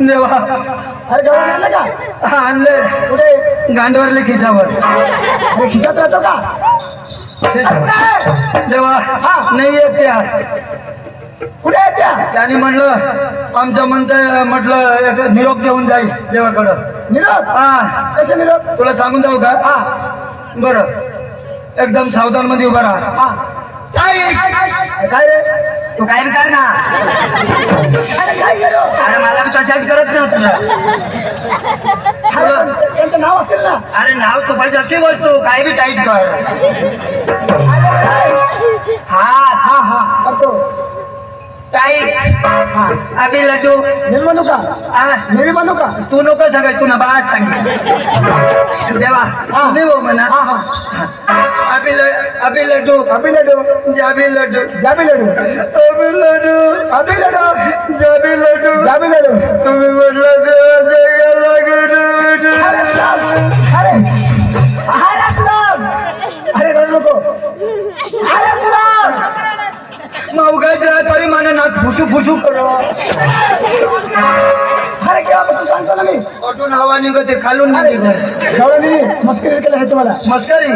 देवा अरे गवळण आणलं का? आणले कुठे? गांडवरले खिचावर. अरे खिशात राहतो का? देवा नाही येत त्या. कुठे आहेत त्या? त्याने म्हणलं आमचं म्हटलं एक निरोप घेऊन जाईल देवाकडं. निरोप? हा कसे निरोप? तुला सांगून जाऊ का? हा बरं एकदम सावधान मध्ये उभा राहा. हा काय रे? तू काय कर ना. अरे काय करू? अरे मला तशाच करत ना तुला. त्यांचं नाव असेल ना? अरे नाव तू पाहिजे ती वस्तू काय बी टाईट कर. हा हा हा करतो. टाईट अभि लड्डू निर्माणू का? निर्माणू का? तू नको सांगाय तू ना बाज सांग. देवा मी हो म्हणा. अभि लड्डू अभि लड्डू जाबी लड्डू जाबी लड्डू अभि लड्डू अभि लड्डू जाबी लड्डू जाबी लड्डू. तुम्ही म्हटलं अरे अरे सुनाम. अरे रडू नको. अरे सुनाम. मावगाच राहा तरी मला नाक फुसू फुसू कर. अरे केव्हापासून सांगतो ना मी. कुठून हवा निघते खालून निघते. गवळणी मस्करी केलं हे तुम्हाला. मस्करी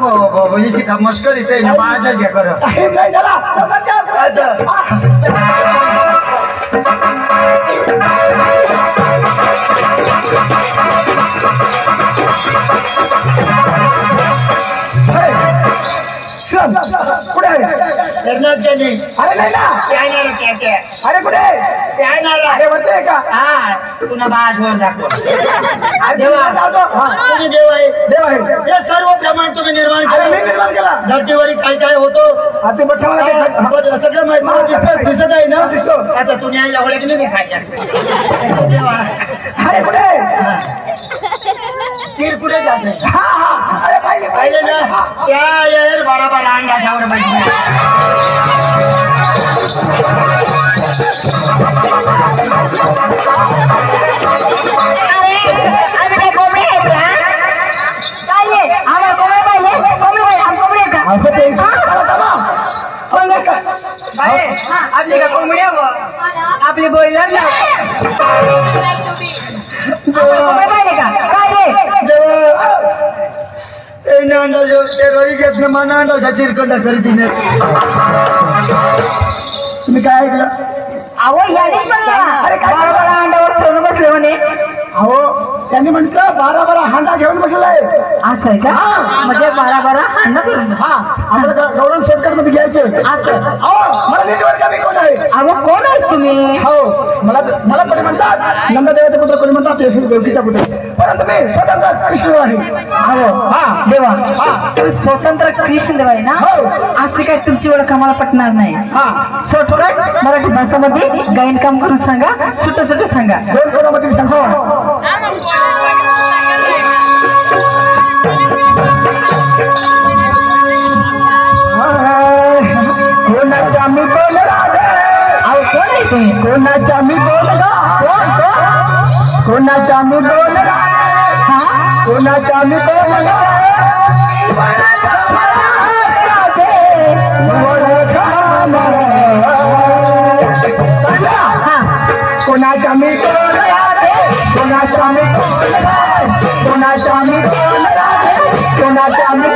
हो शिका मस्करी ते माझ्याच हे कर. टाइम नाही झाला. कुठे आहे? अरे नाही ना. अरे कुठे? अरे म्हणते का? पुन्हा बाज होऊन दाखव. देवा तुम्ही देव आहे. देव आहे. हे सर्व प्रमाण तुम्ही निर्माण अरे मी केलं. निर्माण केला. धरतीवर काय काय होतो ते मोठ्या मला सगळं माहिती दिसत आहे ना. दिसतो. आता तू न्यायला ओळख नाही देखायच्या. देवा अरे कुठे? तीर कुठे जात नाही. हा हा अरे पाहिले पाहिजे ना त्या येईल बरोबर अंगाशावर पाहिजे. आपली का कोंबडी आपली बॉयलर ना. तुम्ही काय ऐकलं? अरे काय अंड्यावर सोनं बसले म्हणे. अहो त्यांनी म्हटलं 12 हांडा घेऊन बसलाय. असं आहे का? म्हणजे 12 हांडा करून. हा आम्हाला गौरव शॉर्टकट मध्ये घ्यायचे. असं मला नीटवर का मी कोण आहे? अहो कोण आहेस तुम्ही? हो मला कोणी म्हणतात नंददेवाचे पुत्र, कोणी म्हणतात यशोदा देवकीचा पुत्र, परंतु मी स्वतंत्र कृष्ण आहे. अहो हा देवा तुम्ही स्वतंत्र कृष्ण देव आहे ना. असे काय तुमची ओळख आम्हाला पटणार नाही. हा शॉर्टकट मराठी भाषामध्ये गायन काम करून सांगा. सुट सांगा. 2 कोणामध्ये सांगा. कोणाच्या मी बोल राधे. अहो कोण आहे तुम्ही? कोणाच्या मी बोल कोणाच्या मी बोल कोणाच्या मी बोल कोणाच्या मी कोणाच्या मी कोणाच्या मी कोणाच्या मी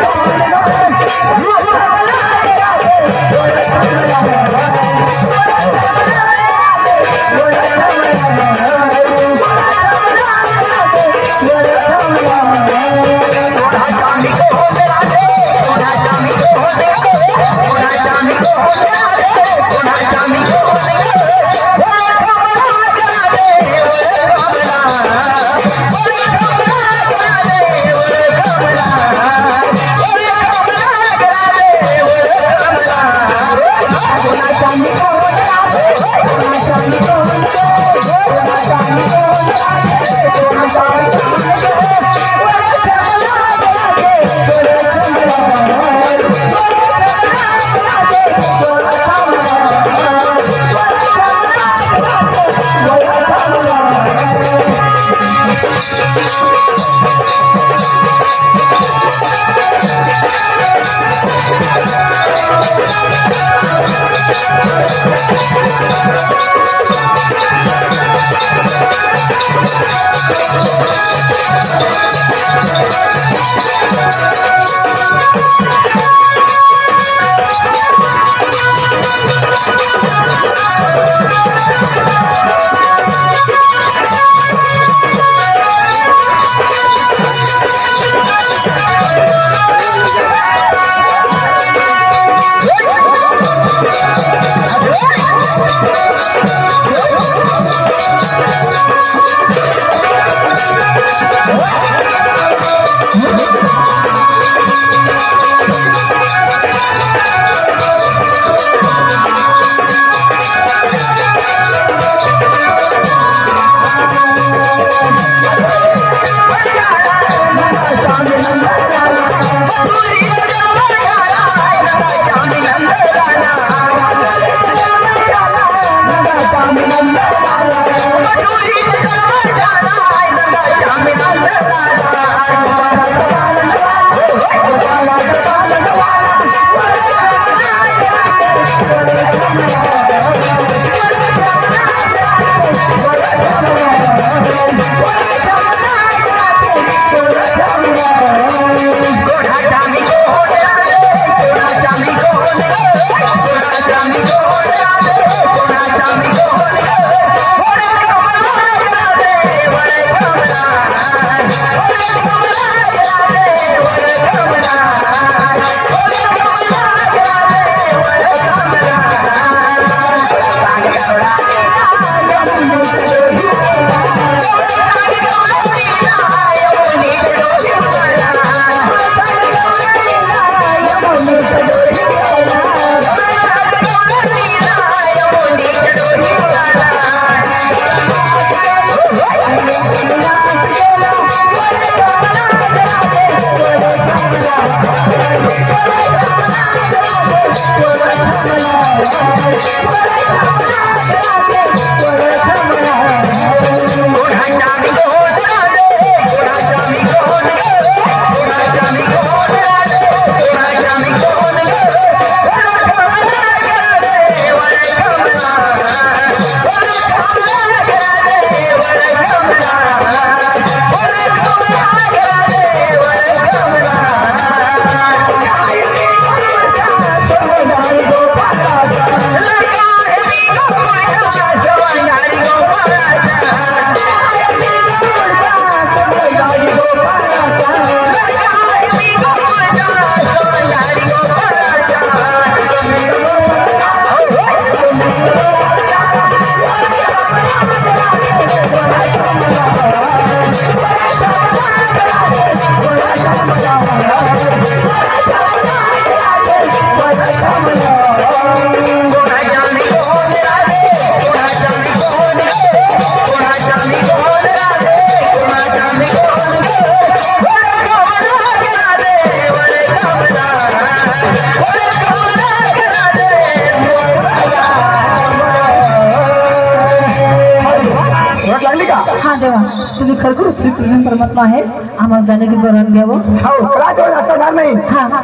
देवा तुम्ही खरोखर श्रीकृष्ण परमात्मा आहे आम्हाला जाण्याची बरोबर घ्यावं हो कदाच असणार नाही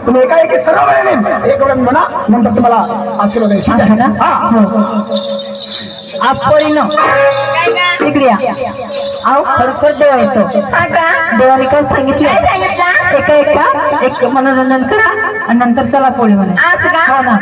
तुम्ही एकाएकी सर्व वेळेने एक वेळ म्हणा नंतर तुम्हाला आशीर्वाद देईल. ठीक आहे ना आहे? आपण इकडे या अहो खरोखर देवा येतो देवाने काय सांगितलं एक मनोरंजन करा आणि नंतर चला पोळी म्हणे हो ना.